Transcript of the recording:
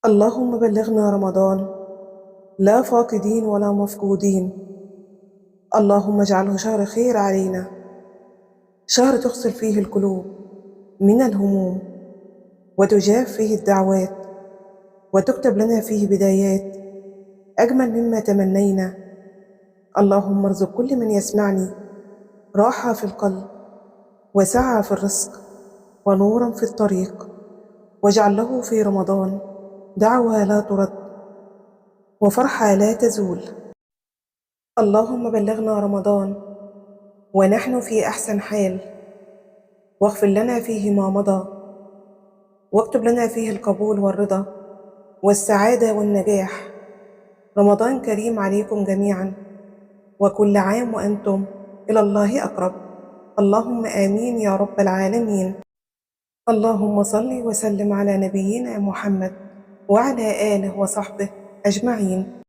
اللهم بلغنا رمضان لا فاقدين ولا مفقودين. اللهم اجعله شهر خير علينا، شهر تغسل فيه القلوب من الهموم وتجاب فيه الدعوات وتكتب لنا فيه بدايات أجمل مما تمنينا. اللهم ارزق كل من يسمعني راحة في القلب وسعة في الرزق ونورا في الطريق، واجعل له في رمضان دعوة لا ترد وفرحة لا تزول. اللهم بلغنا رمضان ونحن في أحسن حال، واغفر لنا فيه ما مضى، واكتب لنا فيه القبول والرضا والسعادة والنجاح. رمضان كريم عليكم جميعا، وكل عام وأنتم إلى الله أقرب. اللهم آمين يا رب العالمين. اللهم صل وسلم على نبينا محمد وعلى آله وصحبه أجمعين.